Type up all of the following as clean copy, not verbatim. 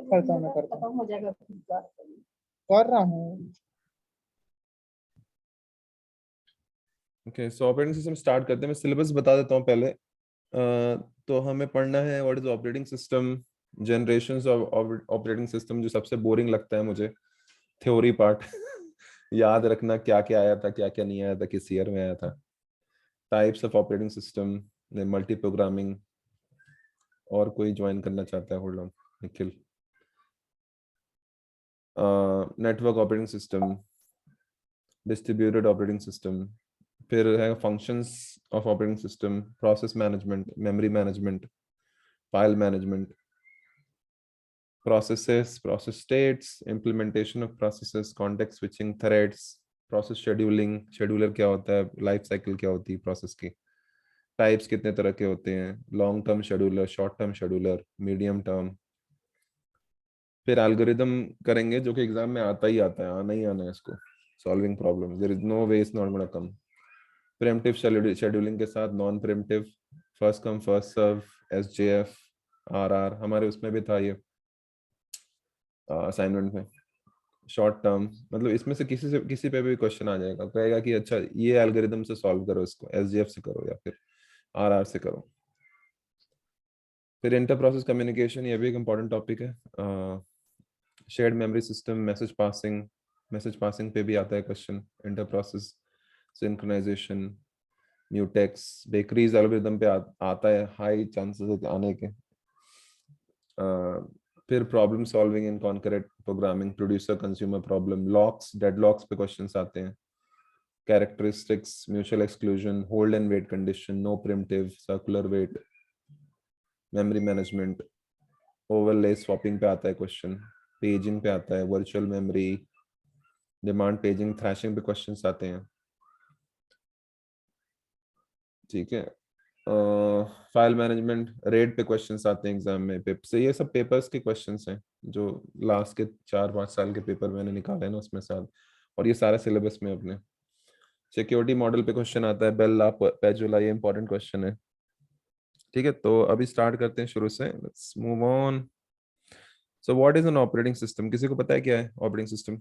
करता मैं खत्म हो जाएगा, कर रहा हूँ। ओके, सो ऑपरेटिंग सिस्टम स्टार्ट करते हैं। मैं सिलेबस बता देता हूँ पहले। तो हमें पढ़ना है what is operating system, generations of operating system, जो सबसे बोरिंग लगता है मुझे, थ्योरी पार्ट याद रखना क्या क्या आया था, क्या क्या नहीं आया था, किस ईयर में आया था, types of operating system, multi programming. और कोई ज्वाइन करना चाहता है? Hold on, Nikhil. Network operating system, distributed operating system, फिर है functions of operating system, process management, memory management, file management, processes, process states, implementation of processes, context switching, threads, process scheduling, scheduler क्या होता है, life cycle क्या होती है process की, types कितने तरह के होते हैं, long term scheduler, short term scheduler, medium term. फिर एल्गोरिदम करेंगे जो कि एग्जाम में आता ही आता है, आना ही आना है इसको, solving problem, there is no way it's not gonna come. Preemptive scheduling के साथ non preemptive, first come first serve, SJF, RR, हमारे उसमें भी था ये असाइनमेंट में। शॉर्ट टर्म मतलब इसमें से किसी पे भी क्वेश्चन आ जाएगा, कहेगा कि अच्छा ये एल्गोरिदम से सॉल्व करो, इसको एसजीएफ से करो या फिर आरआर से करो। फिर इंटर प्रोसेस कम्युनिकेशन, ये भी एक इम्पॉर्टेंट टॉपिक है। Shared memory system, message passing पे भी आता है question. Inter process synchronization, mutex, bakery's algorithm पे आता है, हाई चांसेस आने के। फिर problem solving in concurrent programming, producer consumer problem, locks deadlocks पे क्वेश्चंस आते हैं। Characteristics, mutual exclusion, hold and wait condition, no primitive, circular wait, memory management, overlay swapping पे आता है क्वेश्चन, पेजिंग पे आता है, virtual memory, demand paging, thrashing पे क्वेश्चंस आते हैं। ठीक है, फाइल मैनेजमेंट, रेड पे क्वेश्चंस आते हैं एग्जाम में, पिप से। ये सब पेपर्स के क्वेश्चंस हैं जो लास्ट के 4-5 साल के पेपर मैंने निकाले हैं ना, उसमें से। और ये सारा सिलेबस में अपने। सिक्योरिटी मॉडल पे क्वेश्चन आता है, बेल ला पैजुला, ये इंपॉर्टेंट क्वेश्चन है। ठीक है, तो अभी स्टार्ट करते हैं शुरू से, let's move on. So what is an operating system? किसी को पता है क्या है ऑपरेटिंग सिस्टम?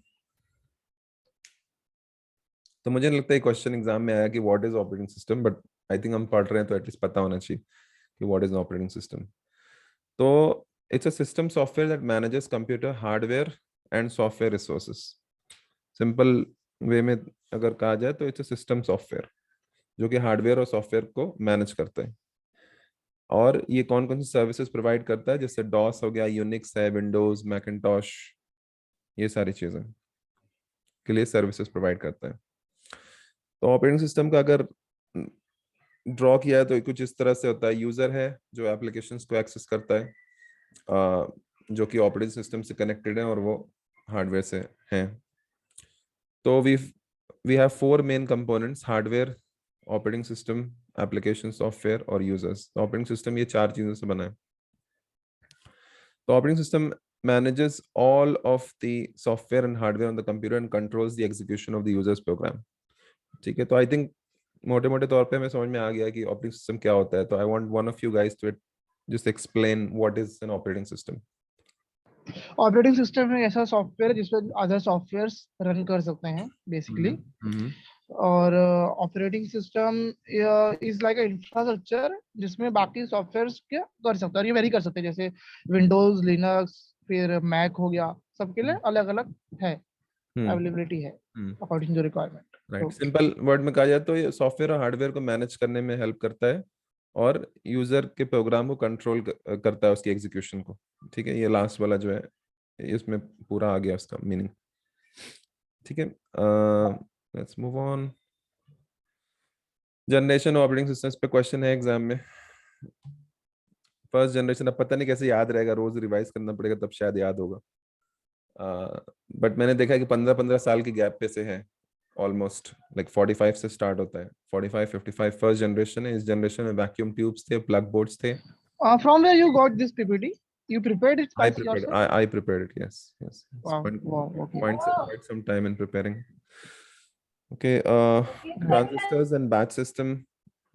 तो मुझे नहीं लगता है क्वेश्चन एग्जाम में आया कि what is operating system, but I think हम पढ़ रहे हैं तो एटलीस्ट पता होना चाहिए कि व्हाट इज ऑपरेटिंग सिस्टम। तो it's a system software that manages computer hardware and software resources. Simple way में अगर कहा जाए तो इट्स अ सिस्टम सॉफ्टवेयर जो कि हार्डवेयर और सॉफ्टवेयर को मैनेज करता है। और ये कौन कौन सी सर्विसेज प्रोवाइड करता है? जैसे डॉस हो गया, यूनिक्स है, विंडोज, मैकिन्टॉश, ये सारी चीजें के लिए सर्विसेज प्रोवाइड करता है। तो ऑपरेटिंग सिस्टम का अगर ड्रॉ किया है तो कुछ इस तरह से होता है। यूजर है जो एप्लीकेशंस को एक्सेस करता है, जो कि ऑपरेटिंग सिस्टम से कनेक्टेड है और वो हार्डवेयर से हैं। तो we have 4 main components: hardware, operating system, application software और यूजर्स। ऑपरेटिंग सिस्टम ये 4 चीजों से बना है। तो operating system manages all of the software and hardware on the computer and controls the execution of the user's program. ठीक है, तो आई थिंक मोटे मोटे तौर पे हमें समझ में आ गया कि ऑपरेटिंग सिस्टम क्या होता है। तो I want one of you guys to just explain what is an operating system. Operating system एक ऐसा सॉफ्टवेयर है जिसपे अदर सॉफ्टवेयर्स रन कर सकते हैं बेसिकली। और operating system is like infrastructure जिसमें बाकी सॉफ्टवेयर्स क्या कर सकते हैं, और ये वेरी कर सकते हैं, जैसे विंडोज, लिनक्स, फिर मैक हो गया, सबके लिए अलग अलग है, अवेलेबिलिटी है according to requirement. Right, simple word में कहा जाए तो ये सॉफ्टवेयर और हार्डवेयर को मैनेज करने में हेल्प करता है और यूजर के प्रोग्राम को कंट्रोल करता है, उसकी एग्जीक्यूशन को। ठीक है, ये लास्ट वाला जो है इसमें पूरा आ गया उसका मीनिंग। ठीक है, let's move on. Generation operating systems पे क्वेश्चन है एग्जाम में। फर्स्ट जनरेशन, अब पता नहीं कैसे याद रहेगा, रोज रिवाइज करना पड़ेगा तब शायद याद होगा। बट मैंने देखा कि 15-15 साल की गैप पे से है, ऑलमोस्ट लाइक 45 से स्टार्ट होता है, 45-55 फर्स्ट जनरेशन है। इस जनरेशन में वैक्यूम ट्यूब्स थे, प्लग बोर्ड्स थे। From where you got this PPT? You prepared it by yourself? I prepared it, yes. Wow, wow, okay. Quite some time in preparing. Okay, transistors and batch system.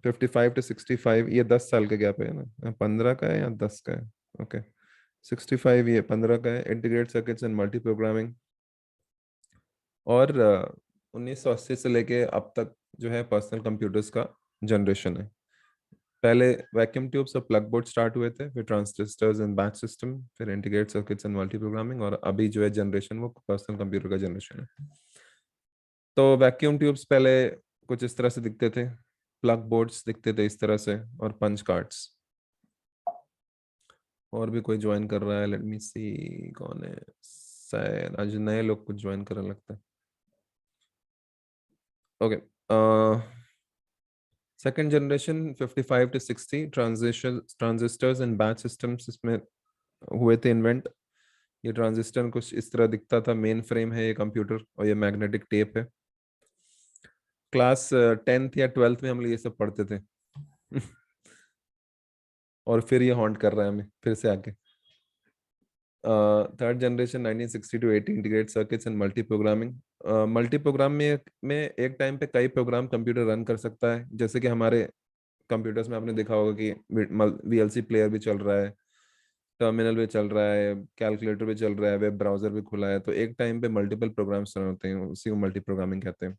55 to 65 ये 10 साल का gap है ना, 15 का है या 10 का है? ओके 65 ये 15 का है। Integrated circuits and multi programming. और 1980 से लेके अब तक जो है पर्सनल कंप्यूटर्स का जनरेशन है। पहले वैक्यूम ट्यूब्स और प्लग बोर्ड स्टार्ट हुए थे, फिर ट्रांजिस्टर्स एंड बैच सिस्टम, फिर integrated circuits and multi programming, और अभी जो है जनरेशन वो पर्सनल कंप्यूटर का जनरेशन है। तो वैक्यूम ट्यूब्स पहले कुछ इस तरह से दिखते थे, प्लग बोर्ड्स दिखते थे इस तरह से, और पंच कार्ड्स। और भी कोई ज्वाइन कर रहा है? लेट मी सी कौन है। शायद आज नए लोग कुछ ज्वाइन करने लगता है। Okay second generation 55 to 60 transistors and batch systems इसमें हुए थे इन्वेंट। ये ट्रांजिस्टर कुछ इस तरह दिखता था, मेन फ्रेम है ये कंप्यूटर, और ये मैग्नेटिक टेप है। क्लास 10th या 12th में हम लोग ये सब पढ़ते थे और फिर ये हॉन्ट कर रहा है हमें फिर से आके। Third generation 1960 to 80 integrated circuits and multi programming. Multi programme में एक टाइम पे कई प्रोग्राम कंप्यूटर रन कर सकता है, जैसे कि हमारे कंप्यूटर्स में आपने देखा होगा कि वीएलसी प्लेयर भी चल रहा है, टर्मिनल भी चल रहा है, कैलकुलेटर भी चल रहा है, वेब ब्राउजर भी खुला है। तो एक टाइम पे मल्टीपल प्रोग्राम्स रन होते हैं, उसी को मल्टी प्रोग्रामिंग कहते हैं।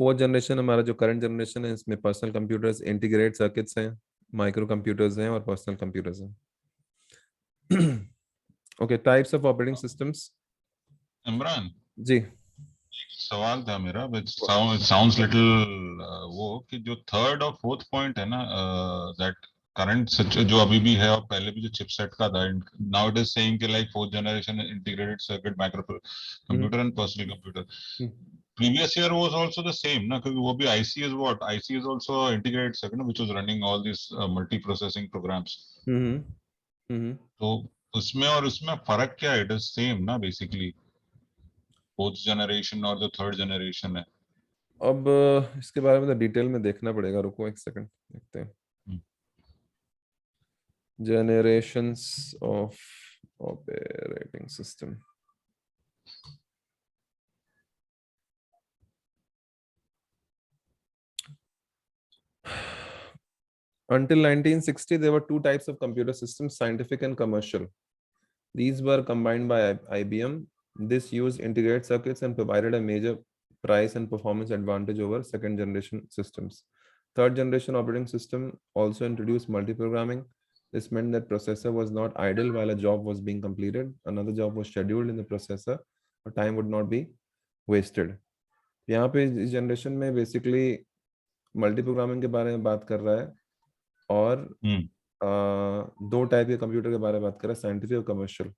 फोर्थ जनरेशन हमारा जो करंट जनरेशन है, इसमें पर्सनल कंप्यूटर्स, इंटीग्रेटेड सर्किट्स हैं, माइक्रो कंप्यूटर्स हैं और पर्सनल कंप्यूटर्स हैं। Okay types of operating systems. Imran ji सवाल था मेरा, साउंड्स लिटिल वो कि जो थर्ड और फोर्थ पॉइंट है ना, दैट करंट जो अभी भी है और पहले भी जो चिपसेट का था, नाउ इट इज सेइंग कि like fourth generation integrated circuit micro computer and personal computer. previous year was also the same ना, क्योंकि वो भी IC is what IC is also integrated circuit which was running all these multi processing programs। तो उसमें और उसमें फर्क क्या है? इट इज सेम ना बेसिकली, फोर्थ जनरेशन और जो थर्ड जनरेशन है। अब इसके बारे में तो डिटेल में देखना पड़ेगा, रुको एक सेकंड देखते हैं। Generations of operating system. Until 1960, there were two types of computer systems, scientific and commercial. These were combined by IBM. This used integrated circuits and provided a major price and performance advantage over second generation systems. Third generation operating system also introduced multi-programming. This meant that processor was not idle while a job was being completed. Another job was scheduled in the processor, or time would not be wasted. यहाँ पे इस generation में basically multi programming के बारे में बात कर रहा है, और दो टाइप के कंप्यूटर के बारे में बात कर रहा है, साइंटिफिक और कमर्शियल,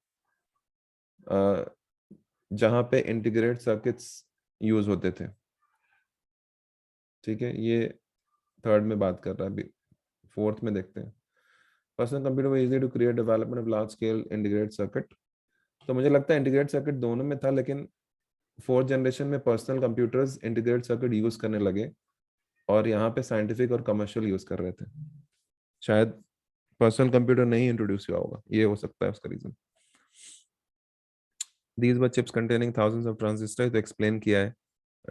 जहां पे इंटीग्रेटेड सर्किट्स यूज होते थे। ठीक है, ये थर्ड में बात कर रहा है। अभी फोर्थ में देखते हैं। पर्सनल कंप्यूटर में easy to create development of large scale integrated circuit. तो मुझे लगता है इंटीग्रेटेड सर्किट दोनों में था, लेकिन फोर्थ जनरेशन में personal computers integrated circuit use करने लगे, और यहाँ पे साइंटिफिक और कमर्शियल यूज कर रहे थे। शायद पर्सनल कंप्यूटर नहीं इंट्रोड्यूस हुआ होगा, ये हो सकता है उसका reason. These were chips containing thousands of transistors। तो एक्सप्लेन किया है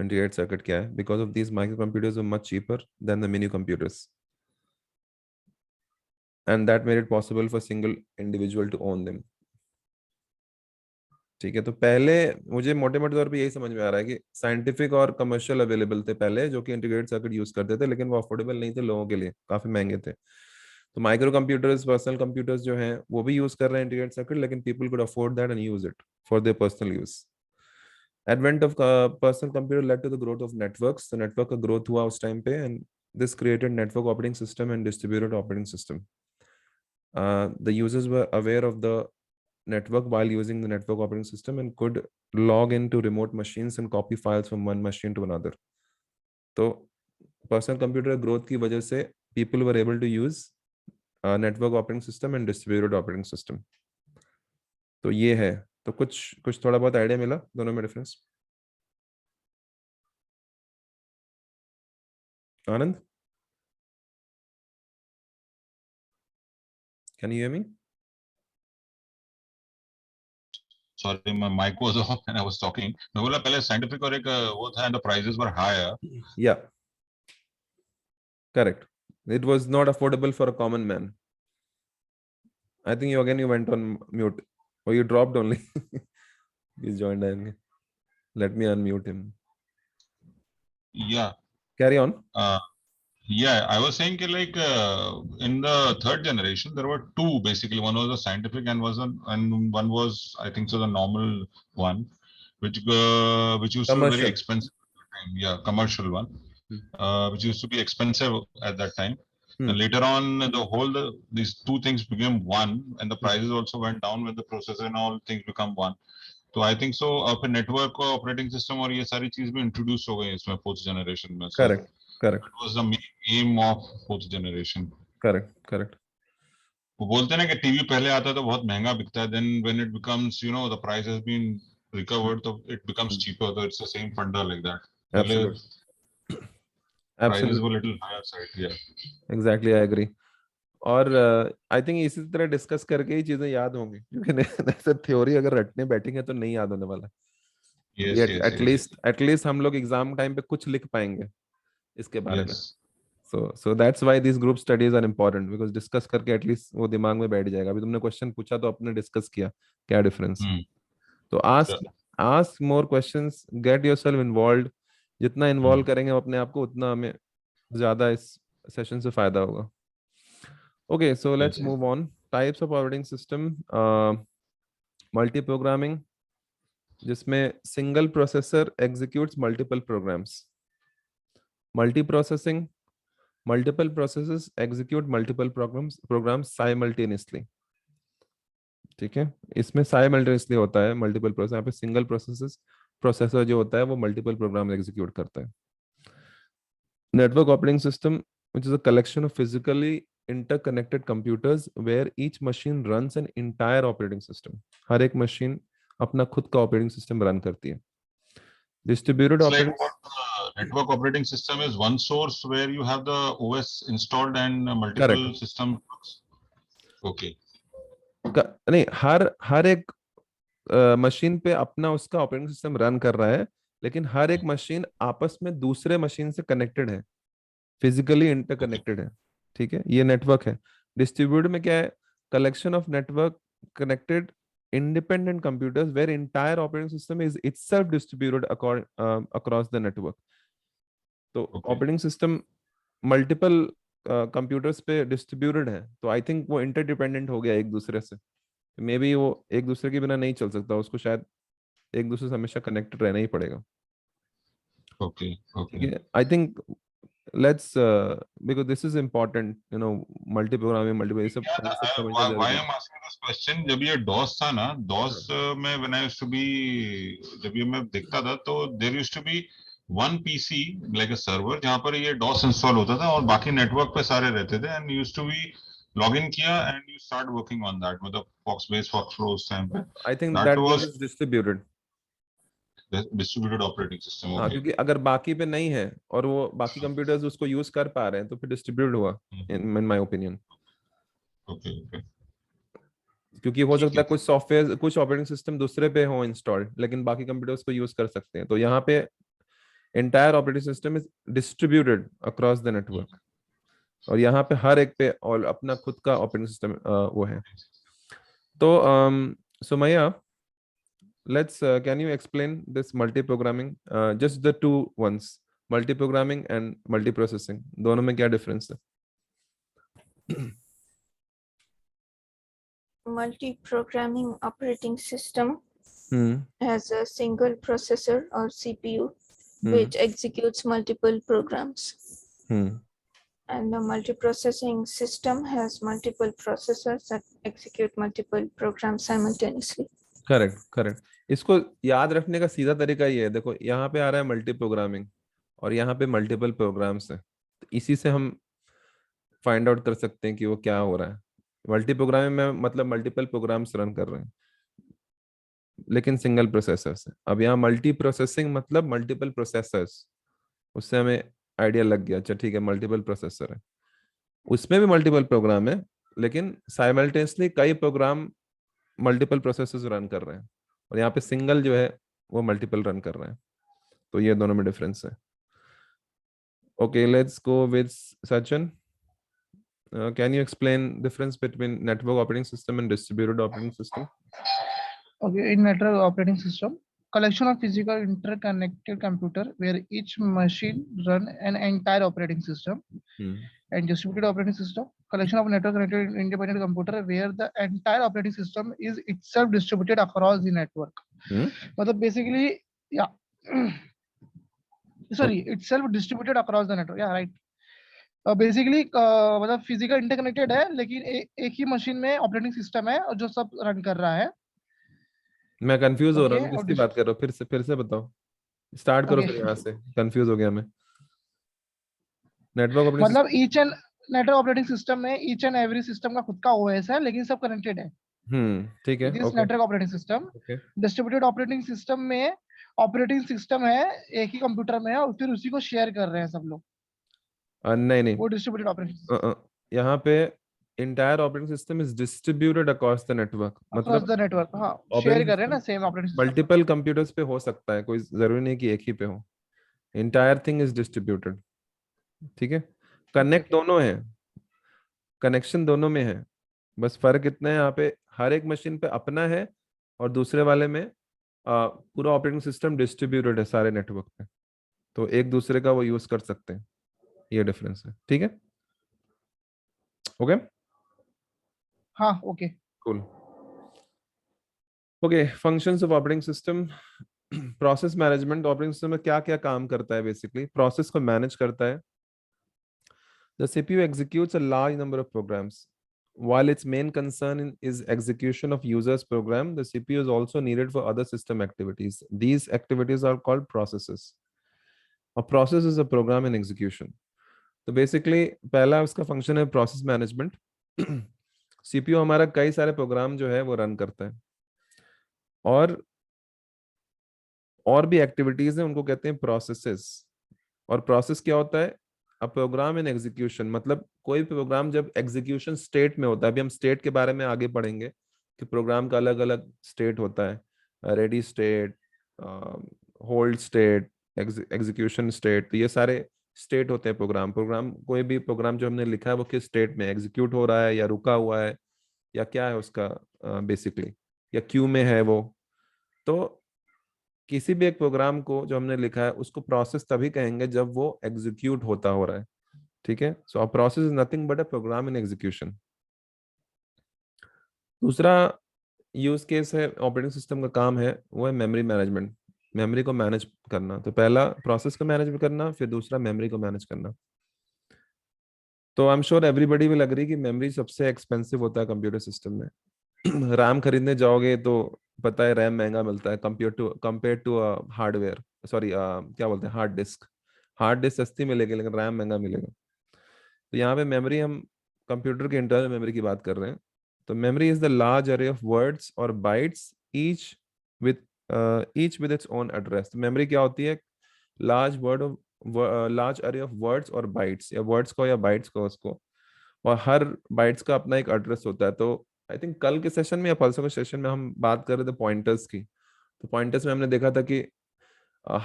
इंटीग्रेटेड सर्किट क्या है। Because of these microcomputers were much cheaper than the mini computers, and that made it possible for single individual to own them। ठीक है, तो पहले मुझे मोटे मोटे तौर पे यही समझ में आ रहा है कि साइंटिफिक और कमर्शियल अवेलेबल थे पहले, जो कि इंटीग्रेटेड सर्किट यूज करते थे, लेकिन वो अफोर्डेबल नहीं थे लोगों के लिए, काफी महंगे थे। तो माइक्रो कंप्यूटर्स, पर्सनल कंप्यूटर्स जो हैं वो भी यूज कर रहे हैं इंटीग्रेटेड सर्किट, लेकिन people could afford that and use it for their personal use. Advent of personal computer led to the growth of networks। तो नेटवर्क का ग्रोथ हुआ उस टाइम पे, and this created network operating system and distributed operating system। The users were aware of the network while using the network operating system and could log into remote machines and copy files from one machine to another। तो personal computer growth की वजह से people were able to use network operating system and distributed operating system। तो ये है, तो कुछ थोड़ा बहुत आइडिया मिला दोनों में difference. Anand, can you hear me? Sorry, my mic was off and I was talking। मैं बोला पहले साइंटिफिक और एक वो था, and the prices were higher। Yeah, Correct. It was not affordable for a common man. I think you went on mute, or you dropped only. He's joined in. Let me unmute him. Yeah. Carry on. Yeah, I was saying like in the third generation there were two basically. One was a scientific and and one was, I think so, the normal one, which used to be very Commercial. expensive at the time. Yeah, commercial one, which used to be expensive at that time. And later on, these two things became one, and the prices also went down when the processor and all things become one. So I think so. अब network operating system और ये सारी चीज भी introduce हो गई इसमें fourth generation में. So Correct. Correct. that was the main aim of fourth generation. Correct. Correct. वो बोलते हैं ना कि टीवी पहले आता है तो बहुत महंगा बिकता है, then when it becomes, the price has been recovered, so it becomes cheaper. So it's the same funda like that. पहले Absolutely. prices were little higher side. Yeah. Exactly, I agree. और आई थिंक इसी तरह discuss करके ही चीजें याद होंगी, क्योंकि ऐसे थ्योरी अगर रटने बैठेंगे तो नहीं याद होने वाला. एटलीस्ट हम लोग एग्जाम टाइम पे कुछ लिख पाएंगे इसके बारे में. So that's why these group studies are important, because discuss करके एटलीस्ट वो दिमाग में बैठ जाएगा. अभी तुमने क्वेश्चन पूछा तो अपने डिस्कस किया क्या डिफरेंस. तो ask more questions, get yourself involved. जितना इन्वॉल्व करेंगे अपने आप को, उतना हमें ज्यादा इस सेशन से फायदा होगा. Okay, so let's move on. Types of operating system. Multi-programming, जिसमें single processor executes multiple programs. Multiprocessing, multiple processes execute multiple programs simultaneously. ठीक है, इसमें simultaneously होता है multiple process. यहाँ पे single processor जो होता है वो multiple programs execute करता है. Network operating system, which is a collection of physically interconnected computers where each machine runs an entire operating system. हर एक machine अपना खुद का operating system run करती है. Distributed operating network operating system is one source where you have the OS installed and multiple system. Okay. नहीं, हर एक machine पे अपना उसका ऑपरेटिंग सिस्टम रन कर रहा है, लेकिन हर एक मशीन आपस में दूसरे मशीन से कनेक्टेड है, फिजिकली इंटरकनेक्टेड है. ठीक है, ये नेटवर्क है. डिस्ट्रीब्यूटेड में क्या है? Collection of network connected independent computers where entire operating system is itself distributed across the network. तो operating system multiple computers पे distributed है, तो I think वो interdependent हो गया एक दूसरे से. मे बी वो एक दूसरे के बिना नहीं चल सकता, उसको शायद एक दूसरे से हमेशा कनेक्टेड रहना ही पड़ेगा. Okay. I think let's because this is important, multi-programming, multiple. Why I'm asking this question, जब ये DOS था ना, DOS में when I used to be, जब ये मैं देखता था तो there used to be one PC like a server जहाँ पर ये DOS इंस्टॉल होता था और बाकी नेटवर्क पे सारे रहते थे, and used to be login किया and you start working on that with the Fox-based workflow उस time पे. I think that was distributed operating system. हाँ, क्योंकि अगर बाकी पे नहीं है और वो बाकी कंप्यूटर्स उसको यूज कर पा रहे हैं तो फिर डिस्ट्रीब्यूटेड हुआ, इन माय ओपिनियन. ओके. क्योंकि हो सकता है कुछ सॉफ्टवेयर, कुछ ऑपरेटिंग सिस्टम दूसरे पे हो इंस्टॉल्ड, लेकिन बाकी कंप्यूटर्स को यूज कर सकते हैं. तो यहाँ पे entire operating system is distributed across the network, और यहाँ पे हर एक पे और अपना खुद का ऑपरेटिंग सिस्टम वो है. तो Sumaiya, let's can you explain this multi-programming, just the two ones, multi-programming and multiprocessing, दोनों में क्या difference है? Multi-programming operating system has a single processor or CPU which executes multiple programs. And the multiprocessing system has multiple processors that execute multiple programs simultaneously. Correct. इसको याद रखने का सीधा तरीका ये है, देखो यहाँ पे आ रहा है मल्टी प्रोग्रामिंग और यहाँ पे मल्टीपल प्रोग्राम्स है, तो इसी से हम फाइंड आउट कर सकते हैं कि वो क्या हो रहा है. मल्टी प्रोग्रामिंग में मतलब मल्टीपल प्रोग्राम्स रन कर रहे हैं लेकिन सिंगल प्रोसेसर से. अब यहाँ मल्टी प्रोसेसिंग मतलब मल्टीपल प्रोसेसर्स, उससे हमें आइडिया लग गया. अच्छा ठीक है, मल्टीपल प्रोसेसर है, उसमें भी मल्टीपल प्रोग्राम है, लेकिन साइमल्टेनियसली कई प्रोग्राम मल्टीपल प्रोसेसर्स रन कर रहे हैं, और यहाँ पे सिंगल जो है वो मल्टीपल रन कर रहे हैं. तो ये दोनों में डिफरेंस है. Okay, let's go with Sachin. Can you explain difference between network operating system and distributed operating system? Okay, in network operating system, collection of physical interconnected computer where each machine run an entire operating system. And distributed operating system, collection of network connected independent computer where the entire operating system is itself distributed across the network. मतलब basically, yeah, sorry, itself distributed across the network. Yeah, right. Basically मतलब physical interconnected है, लेकिन एक ही machine में operating system है और जो सब रन कर रहा है. मैं कंफ्यूज हो रहा हूँ, किसकी बात कर रहे हो? फिर से बताओ, स्टार्ट करो फिर यहाँ से, कंफ्यूज हो गया मैं. नेटवर्क ऑपरेटिंग मतलब each and network operating system में ईच एंड एवरी सिस्टम का खुद का ओएस है, लेकिन सब कनेक्टेड है. ठीक है. This network operating system. Distributed operating system में ऑपरेटिंग सिस्टम है एक ही कंप्यूटर में है और फिर उसी को शेयर कर रहे हैं सब लोग. नहीं, वो डिस्ट्रीब्यूटेड ऑपरेटिंग. यहाँ पे entire operating system is distributed across the network. मतलब the network, हाँ, शेयर कर रहे हैं ना same operating system. Multiple computers पे हो सकता है, कोई जरूरी नहीं कि एक ही पे हो. Entire thing is distributed. ठीक है. कनेक्ट दोनों है, कनेक्शन दोनों में है, बस फर्क इतना है यहाँ पे हर एक मशीन पे अपना है और दूसरे वाले में पूरा ऑपरेटिंग सिस्टम डिस्ट्रीब्यूटेड है सारे नेटवर्क पे, तो एक दूसरे का वो यूज कर सकते हैं. ये डिफरेंस है. ठीक है. ओके. हाँ, okay. Cool. Okay, functions of operating system. Process management operating system में क्या क्या काम करता है? बेसिकली प्रोसेस को मैनेज करता है. The CPU executes a large number of programs. While its main concern is execution of users' program, the CPU is also needed for other system activities. These activities are called processes. A process is a program in execution. तो basically पहला उसका function है process management. CPU हमारा कई सारे programme जो है वो रन करता है, और भी एक्टिविटीज हैं, उनको कहते हैं प्रोसेसेस. और प्रोसेस क्या होता है? अ प्रोग्राम इन एग्जीक्यूशन. मतलब कोई प्रोग्राम जब एग्जीक्यूशन स्टेट में होता है, अभी हम स्टेट के बारे में आगे पढ़ेंगे कि प्रोग्राम का अलग अलग स्टेट होता है, ready state, hold state, execution state. तो ये सारे स्टेट होते हैं प्रोग्राम. कोई भी प्रोग्राम जो हमने लिखा है वो किस स्टेट में एग्जीक्यूट हो रहा है, या रुका हुआ है, या क्या है उसका बेसिकली, या क्यू में है वो. तो किसी भी एक प्रोग्राम को जो हमने लिखा है उसको प्रोसेस तभी कहेंगे जब वो एग्जीक्यूट होता हो रहा है. ठीक है. So a process is nothing but a program in execution. दूसरा यूज केस है ऑपरेटिंग सिस्टम का काम है, वो है मेमोरी मैनेजमेंट. मेमोरी को मैनेज करना. तो पहला प्रोसेस को मैनेज करना, फिर दूसरा मेमोरी को मैनेज करना. तो I am sure everybody will agree कि मेमोरी सबसे एक्सपेंसिव होता है कंप्यूटर सिस्टम में. रैम खरीदने जाओगे तो पता है रैम महंगा मिलता है कंपेयर टू हार्डवेयर, सॉरी क्या बोलते हैं, हार्ड डिस्क सस्ती मिलेगी लेकिन रैम महंगा मिलेगा. तो यहाँ पे मेमोरी, हम कंप्यूटर के इंटरनल मेमोरी की बात कर रहे हैं. तो मेमोरी इज द लार्ज अरे ऑफ वर्ड्स और bytes, each with its own address. Memory क्या होती है? लार्ज अरे ऑफ वर्ड्स और बाइट्स, या वर्ड्स को या बाइट्स को उसको, और हर बाइट्स का अपना एक एड्रेस होता है. तो आई थिंक कल के सेशन में या परसों के सेशन में हम बात कर रहे थे पॉइंटर्स की. तो पॉइंटर्स में हमने देखा था कि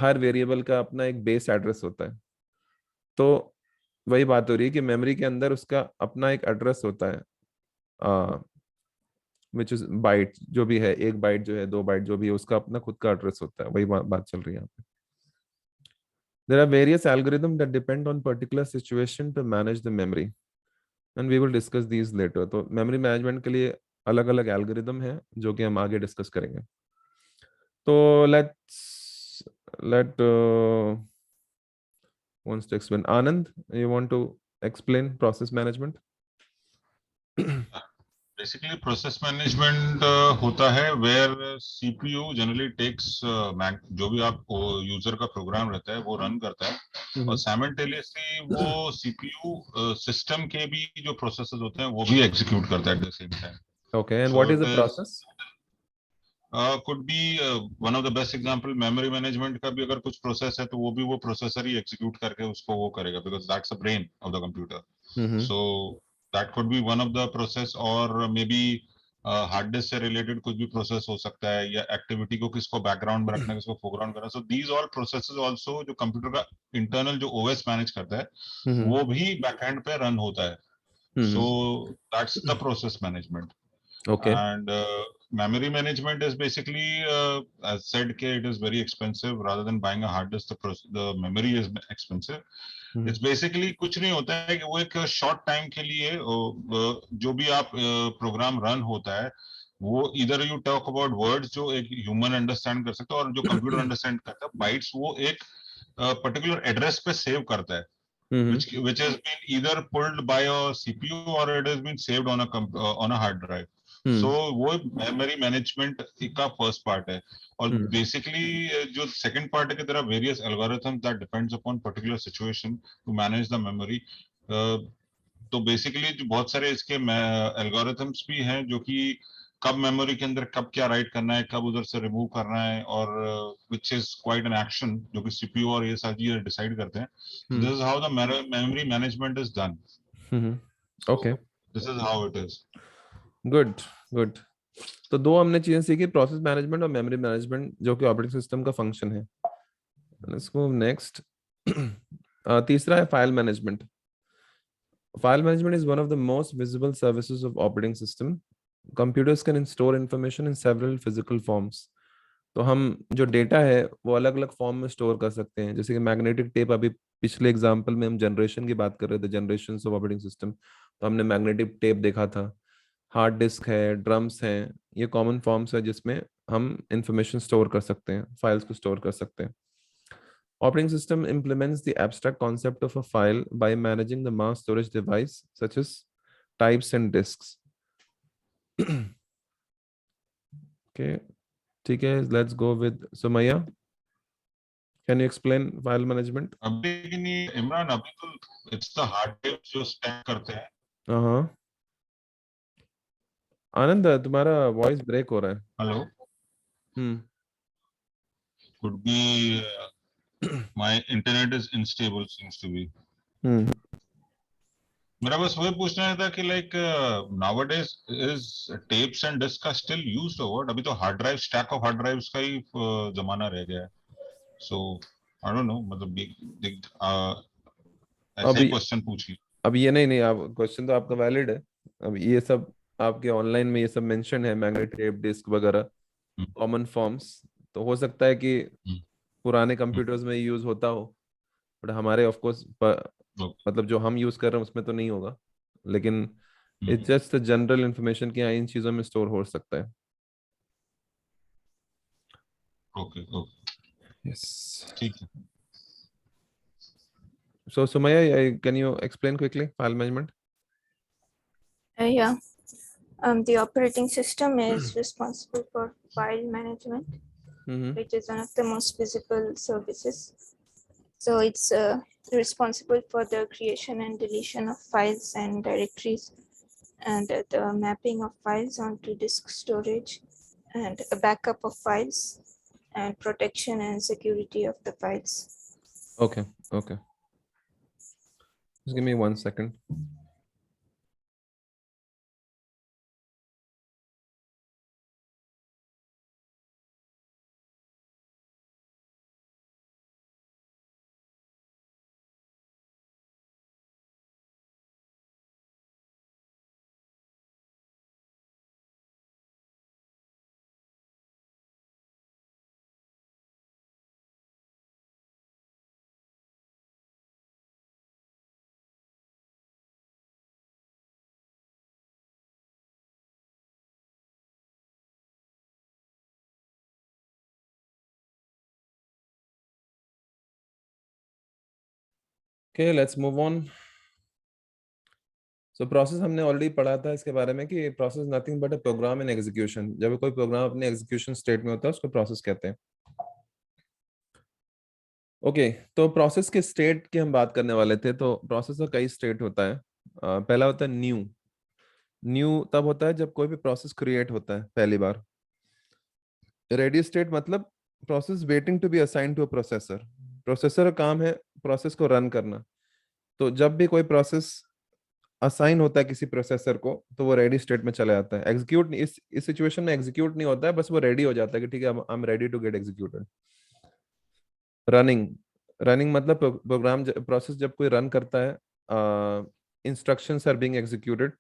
हर वेरिएबल का अपना एक बेस एड्रेस होता है. तो वही बात हो रही है कि मेमोरी के अंदर उसका अपना एक एड्रेस होता है, विच इज बाइट. जो भी है, 1 बाइट जो है, 2 बाइट जो भी है, उसका अपना खुद का एड्रेस होता है. वही बात चल रही है यहाँ पे. There are various algorithms that depend on particular situation to manage the memory, and we will discuss these later. तो memory management के लिए अलग अलग एल्गोरिदम है जो कि हम आगे डिस्कस करेंगे. तो let wants to explain. Anand, you want to explain process management? Basically process management होता है where CPU generally takes जो भी आप यूजर का प्रोग्राम रहता है वो रन करता है, और simultaneously वो CPU सिस्टम के भी जो प्रोसेसेस होते हैं वो भी एग्जीक्यूट करता है at the same time. Okay, and so what is the process? Could be one of the best example, memory management का भी अगर कुछ प्रोसेस है तो वो भी वो प्रोसेसर ही एग्जीक्यूट करके उसको वो करेगा, because that's the brain of the computer. So that could be one of the process, or maybe hard disk से रिलेटेड कुछ भी प्रोसेस हो सकता है, या एक्टिविटी को किसको बैकग्राउंड में रखना है, किसको फोरग्राउंड करना है. So these all processes also जो कंप्यूटर का इंटरनल जो ओएस मैनेज करता है वो भी बैकएंड पे रन होता है. So that's the process management. Okay. And memory management is basically, as said, it is very expensive. Rather than buying a hard disk, the memory is expensive. It's basically कुछ नहीं होता है कि वो एक शॉर्ट टाइम के लिए जो भी आप प्रोग्राम रन होता है वो इधर यू टॉक अबाउट वर्ड्स जो एक ह्यूमन अंडरस्टैंड कर सकता है और जो कंप्यूटर अंडरस्टैंड करता है बाइट्स, वो एक पर्टिकुलर एड्रेस पे सेव करता है, which has been either pulled by a CPU or it has been saved on a hard drive. So वो मेमोरी मैनेजमेंट का फर्स्ट पार्ट है. और बेसिकली जो सेकंड पार्ट है कि there are various algorithms that depends upon particular situation to manage the memory. तो basically जो बहुत सारे इसके एल्गोरिथम्स भी हैं जो कि कब मेमोरी के अंदर कब क्या राइट करना है, कब उधर से रिमूव करना है, और which is quite an action जो कि सीपीयू और ये सारी चीजें डिसाइड करते हैं. This is how the memory management is done. Okay, this is how it is. Good good. तो दो हमने चीजें सीखी, प्रोसेस मैनेजमेंट और मेमोरी मैनेजमेंट, जो कि ऑपरेटिंग सिस्टम का फंक्शन है. Let's go next. तीसरा है file management. File management is one of the most visible services of operating system. Computers can store information in several physical forms. तो हम जो डेटा है वो अलग अलग फॉर्म में स्टोर कर सकते हैं. जैसे कि मैग्नेटिक टेप, अभी पिछले एग्जांपल में हम जनरेशन की बात कर रहे थे, जनरेशन ऑफ ऑपरेटिंग सिस्टम, तो हमने मैग्नेटिक टेप देखा था. हार्ड डिस्क है, ड्रम्स हैं, ये कॉमन फॉर्म्स है जिसमें हम इंफॉर्मेशन स्टोर कर सकते हैं, फाइल्स को स्टोर कर सकते हैं. Operating system implements the abstract concept of a file by managing the mass storage device such as types and disks. Okay, ठीक है, let's go with Sumaya. Can you explain file management? अभी नहीं इमरान, अभी तो it's the hard disk जो stack करते हैं. हाँ, आनंद तुम्हारा वॉइस ब्रेक हो रहा है. Hello. Could be my internet is unstable, seems to be. मेरा बस वही पूछना था कि like nowadays is tapes and discs का still used or what? अभी तो hard drive, stack of hard drives का ही जमाना रह गया है. So I don't know, मतलब ऐसा ही क्वेश्चन पूछ ली. अब ये नहीं, आप क्वेश्चन तो आपका वैलिड है. अब ये सब आपके ऑनलाइन में ये सब मेंशन है, मैग्नेटिक टेप, डिस्क वगैरह, कॉमन फॉर्म्स. तो हो सकता है कि पुराने कंप्यूटर्स में यूज होता हो, बट हमारे ऑफ कोर्स मतलब जो हम यूज कर रहे हैं उसमें तो नहीं होगा. लेकिन इट्स जस्ट जनरल इंफॉर्मेशन कि इन चीजों में स्टोर हो सकता है. ओके यस, ठीक है. So Sumaya, can you explain quickly file management? Yeah. The operating system is responsible for file management, which is one of the most visible services. So it's responsible for the creation and deletion of files and directories, and the mapping of files onto disk storage, and a backup of files, and protection and security of the files. Okay. Just give me 1 second. Okay, let's move on. So process हमने already पढ़ा था इसके बारे में कि process nothing but a program in execution. जब कोई programme अपने execution state में होता है उसको process कहते हैं. ओके, तो प्रोसेस के स्टेट की हम बात करने वाले थे. तो प्रोसेस का कई स्टेट होता है. पहला होता है न्यू तब होता है जब कोई भी प्रोसेस क्रिएट होता है पहली बार. रेडी स्टेट मतलब process waiting to be assigned to a processor. Processor का काम है प्रोसेस को रन करना. तो जब भी कोई प्रोसेस असाइन होता है किसी प्रोसेसर को तो वो रेडी स्टेट में चला जाता है। एग्जीक्यूट इस सिचुएशन में एग्जीक्यूट नहीं होता है, बस वो रेडी हो जाता है कि ठीक है I am ready to get executed. Running, running मतलब प्रोग्राम प्रोसेस जब कोई रन करता है, instructions are being executed,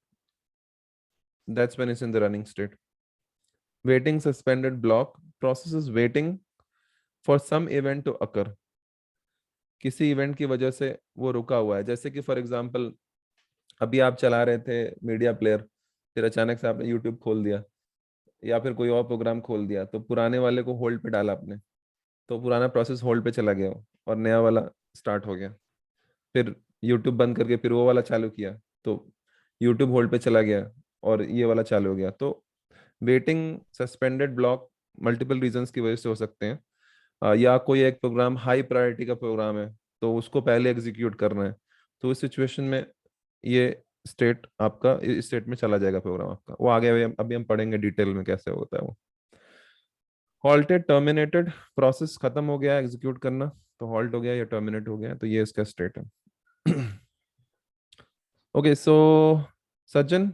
that's when it's in the running state. Waiting suspended block, process is waiting for some event to occur, किसी event की वजह से वो रुका हुआ है। जैसे कि फॉर एग्जांपल अभी आप चला रहे थे मीडिया प्लेयर, फिर अचानक से आपने यूट्यूब खोल दिया या फिर कोई और प्रोग्राम खोल दिया, तो पुराने वाले को होल्ड पे डाला आपने, तो पुराना प्रोसेस होल्ड पे चला गया और नया वाला स्टार्ट हो गया। फिर यूट्यूब बंद करके फिर वो वाला चालू किया तो यूट्यूब होल्ड पे चला गया और ये वाला चालू हो गया। तो waiting suspended block multiple reasons की वजह से हो सकते हैं। या कोई एक प्रोग्राम हाई प्रायोरिटी का प्रोग्राम है तो उसको पहले एग्जीक्यूट करना है, तो इस सिचुएशन में ये स्टेट आपका, इस स्टेट में चला जाएगा प्रोग्राम आपका। वो आगे अभी हम पढ़ेंगे डिटेल में कैसे होता है वो। हॉल्टेड, टर्मिनेटेड, प्रोसेस खत्म हो गया एग्जीक्यूट करना तो हॉल्ट हो गया या टर्मिनेट हो गया, तो ये इसका स्टेट है। Okay so Sajjan,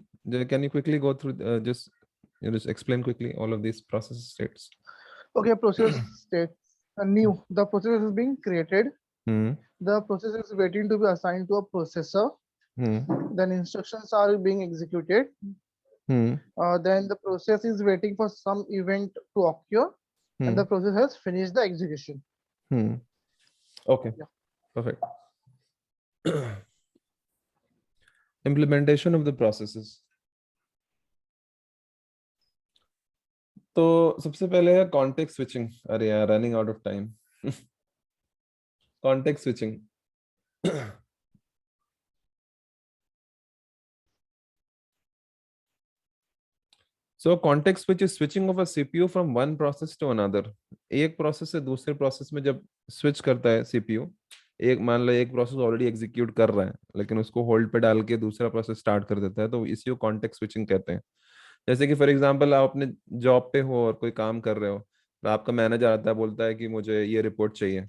can you quickly go through just explain quickly all of these process states? Okay, process state. New. The process is being created. Hmm. The process is waiting to be assigned to a processor. Then instructions are being executed. Then the process is waiting for some event to occur, and the process has finished the execution. Okay. Yeah. Perfect. Implementation of the processes. तो सबसे पहले है context switching. अरे यार running out of time. Context switching, so context switch is switching of a CPU from one process to another. एक process से दूसरे process में जब स्विच करता है CPU, एक मान लो एक प्रोसेस ऑलरेडी एग्जीक्यूट कर रहा है लेकिन उसको होल्ड पे डाल के दूसरा प्रोसेस स्टार्ट कर देता है, तो इसी को कॉन्टेक्स्ट स्विचिंग कहते हैं। जैसे कि फॉर एग्जांपल आप अपने जॉब पे हो और कोई काम कर रहे हो, तो आपका मैनेजर आता है बोलता है कि मुझे ये रिपोर्ट चाहिए,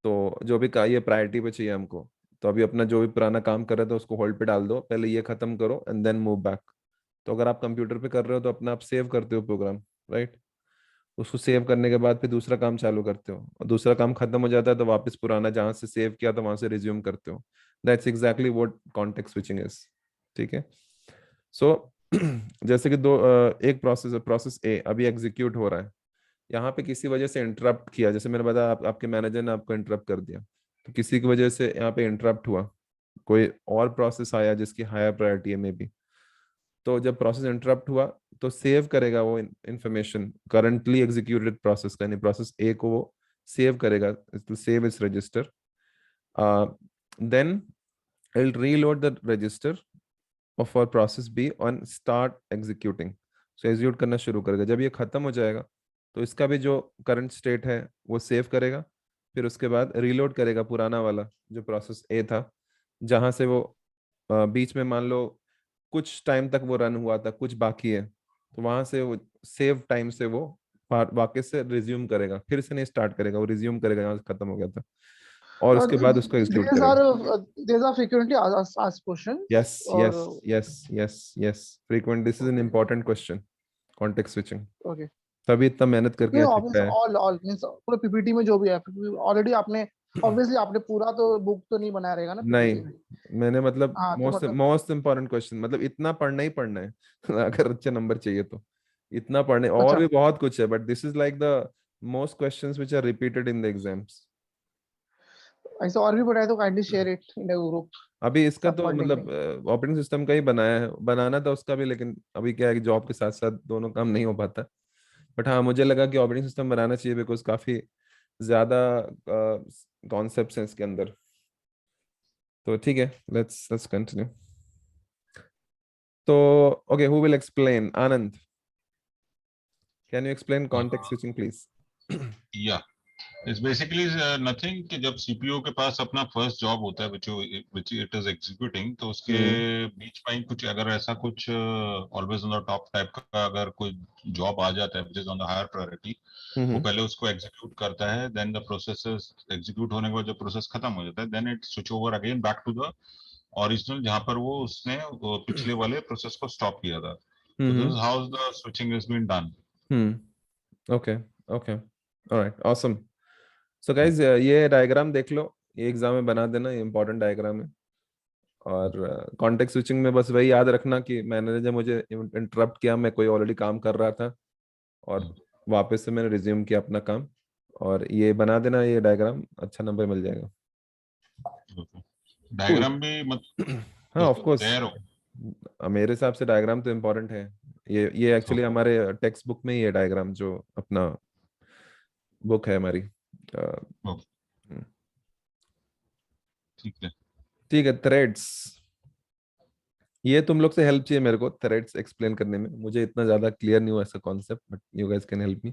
तो जो भी ये प्रायोरिटी पे चाहिए हमको, तो अभी अपना जो भी पुराना काम कर रहे थे उसको होल्ड पे डाल दो, पहले ये खत्म करो एंड देन मूव बैक। तो अगर आप कंप्यूटर पे कर रहे हो तो अपना आप सेव करते हो प्रोग्राम, राइट? उसको सेव करने के बाद फिर दूसरा काम चालू करते हो और दूसरा काम खत्म हो जाता है तो वापस पुराना जहां से सेव किया तो वहां से रिज्यूम करते हो। That's exactly what context switching is. ठीक है, सो जैसे कि एक प्रोसेस ए अभी एग्जीक्यूट हो रहा है, यहाँ पे किसी वजह से इंटरप्ट किया, जैसे मैंने बताया आपके मैनेजर ने आपको इंटरप्ट कर दिया, तो किसी की वजह से यहाँ पे इंटरप्ट हुआ, कोई और प्रोसेस आया जिसकी हायर प्रायोरिटी है मे बी, तो जब प्रोसेस इंटरप्ट हुआ तो सेव करेगा वो इंफॉर्मेशन करंटली एग्जीक्यूटेड प्रोसेस का, यानी प्रोसेस ए को वो सेव करेगा, it will save its register, then it will reload the register of for process B on start executing, so execute करना शुरू करेगा। जब ये खत्म हो जाएगा तो इसका भी जो करंट स्टेट है वो सेव करेगा, फिर उसके बाद रीलोड करेगा पुराना वाला जो प्रोसेस ए था, जहां से वो बीच में मान लो कुछ टाइम तक वो रन हुआ था, कुछ बाकी है, तो वहां से वो सेव टाइम से वो वापस से रिज्यूम करेगा, फिर से नहीं स्टार्ट करेगा, वो रिज्यूम करेगा जहां से खत्म हो गया था और उसके बाद उसको एग्जीक्यूट करेगा। These are frequently asked questions. Yes. Frequent. This is an important question. Context switching. Okay. तभी इतना मेहनत करके obviously all means पूरे PPT में जो भी है ऑलरेडी आपने obviously आपने पूरा तो बुक तो नहीं बनाया रहेगा ना नहीं में। मैंने मतलब मोस्ट इम्पोर्टेंट क्वेश्चन, मतलब इतना पढ़ना ही पढ़ना है अगर अच्छे नंबर चाहिए तो इतना पढ़ने, और भी बहुत कुछ है but this is like the most questions which are repeated in the exams. ऐसा और भी पढ़ा है तो kindly share it in the group. अभी इसका तो मतलब ऑपरेटिंग सिस्टम का ही बनाया है, बनाना था उसका भी, लेकिन अभी क्या है कि जॉब के साथ साथ दोनों काम नहीं हो पाता, बट हाँ मुझे लगा कि ऑपरेटिंग सिस्टम बनाना चाहिए बिकॉज काफी ज्यादा कॉन्सेप्ट्स हैं इसके अंदर। तो ठीक है, लेट्स कंटिन्यू। तो okay, who will explain? Anand, can you explain context switching please? या इट्स बेसिकली नथिंग कि जब सीपीयू के पास अपना फर्स्ट जॉब होता है which it is executing, तो उसके बीच में कुछ अगर ऐसा कुछ always on the top type का अगर कोई जॉब आ जाता है which is on the higher priority, वो पहले उसको एग्जीक्यूट करता है, देन द प्रोसेस एग्जीक्यूट होने के बाद जब प्रोसेस खत्म हो जाता है then it switch over again back to the original जहां पर वो उसने वो पिछले वाले प्रोसेस को स्टॉप किया था. So this is how the switching has been done. Okay, okay, all right, awesome. So guys, ये डायग्राम देख लो, ये एग्जाम में बना देना, ये इंपॉर्टेंट डायग्राम है. और कॉन्टेक्स्ट स्विचिंग में बस वही याद रखना कि मैंने जब मुझे इंटरप्ट किया, मैं कोई ऑलरेडी काम कर रहा था और वापस से मैंने रिज्यूम किया अपना काम, और ये बना देना ये डायग्राम, अच्छा नंबर मिल जाएगा. डायग्राम भी मतलब हाँ ऑफ कोर्स, तैयार हो. मेरे हिसाब से डायग्राम तो इम्पोर्टेंट है. ये एक्चुअली हमारे टेक्स्ट बुक में ही है डायग्राम, जो अपना बुक है हमारी. ठीक है. थ्रेड्स, ये तुम लोग से हेल्प चाहिए मेरे को थ्रेड्स एक्सप्लेन करने में. मुझे इतना ज्यादा क्लियर नहीं हुआ ऐसा concept, but you guys can help me.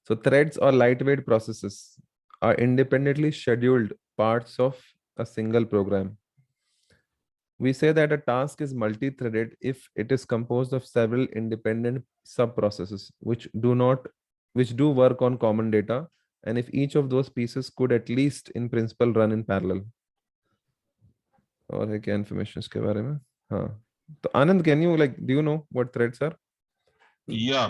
So threads और lightweight processes are independently scheduled parts of a single program. We say that a task is multi-threaded if it is composed of several independent sub-processes which do work on common data, and if each of those pieces could at least in principle run in parallel. और है क्या information इसके बारे में? हाँ, तो आनंद, can you do you know what threads are?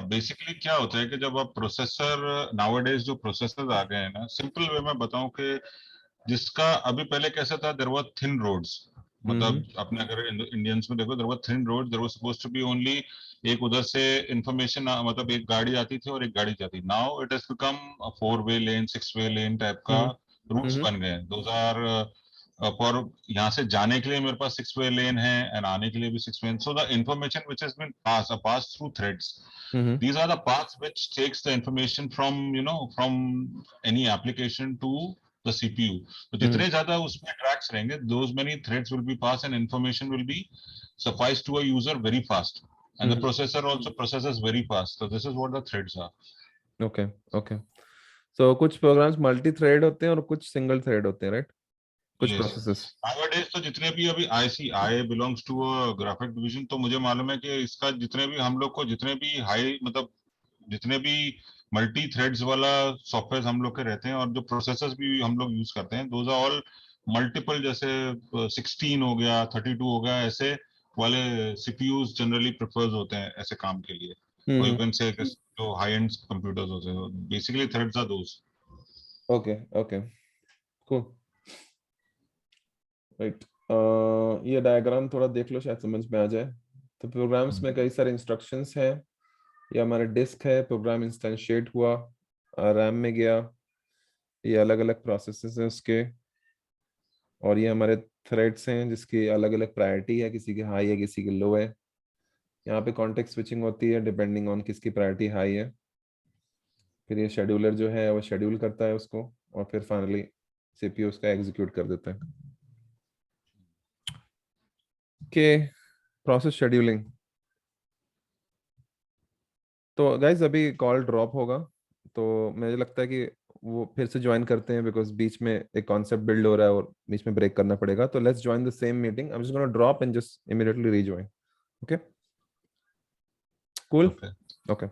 Basically क्या होता है कि जब आप प्रोसेसर नाउअडेज जो प्रोसेसर आ गए हैं ना, सिंपल वे में बताऊं कि जिसका अभी पहले कैसा था, देयर वर थिन रोड्स. मतलब अपने अगर इंडियंस में देखो, there were thin road, there was supposed to be only एक उधर से इंफॉर्मेशन, मतलब एक गाड़ी आती थी और एक गाड़ी जाती. Now it has become a 4-वे लेन, 6-वे लेन टाइप का रूट्स बन गए हैं. दोस आर फॉर यहाँ से जाने के लिए मेरे पास 6-वे लेन है एंड आने के लिए भी 6-वे. So the information which has been pass through threads, these are the paths which takes the information from from any application to the CPU. तो जितने ज्यादा उसमें tracks रहेंगे, those many threads will be passed and information will be suffice to a user very fast, and the processor also processes very fast. So this is what the threads are. Okay, okay. So कुछ programs multi thread होते हैं और कुछ single thread होते हैं, right? कुछ processes. Nowadays तो जितने भी अभी I belongs to a graphic division, तो मुझे मालूम है कि इसका जितने भी हम लोग को जितने भी हाई मतलब जितने भी मल्टी थ्रेड्स वाला सॉफ्टवेयर हम लोग के रहते हैं और जो प्रोसेसर्स भी हम लोग यूज करते हैं, दोज आर ऑल मल्टीपल. जैसे 16 हो गया, 32 हो गया, ऐसे वाले सीपीयूज जनरली प्रेफर्ड होते हैं ऐसे काम के लिए. और यू कैन से जो हाई एंड कंप्यूटर्स होते हैं, basically threads are those. Okay, okay, cool, right. ये डायग्राम थोड़ा देख लो, शायद समझ में आ जाए. तो प्रोग्राम्स में कई सारे इंस्ट्रक्शंस हैं. ये हमारा डिस्क है, प्रोग्राम इंस्टेंशिएट हुआ, रैम में गया, ये अलग अलग प्रोसेसेस हैं उसके, और ये हमारे थ्रेड्स हैं जिसकी अलग अलग प्रायोरिटी है, किसी की हाई है किसी की लो है. यहाँ पे कॉन्टेक्स्ट स्विचिंग होती है डिपेंडिंग ऑन किसकी प्रायोरिटी हाई है. फिर ये शेड्यूलर जो है वो शेड्यूल करता है उसको, और फिर फाइनली सीपीयू उसका एग्जीक्यूट कर देता है. के प्रोसेस शेड्यूलिंग. तो गाइज अभी कॉल ड्रॉप होगा, तो मुझे लगता है कि वो फिर से ज्वाइन करते हैं, बिकॉज बीच में एक कॉन्सेप्ट बिल्ड हो रहा है और बीच में ब्रेक करना पड़ेगा. तो let's join the same meeting. I am just gonna drop and just immediately rejoin. Okay, cool, okay.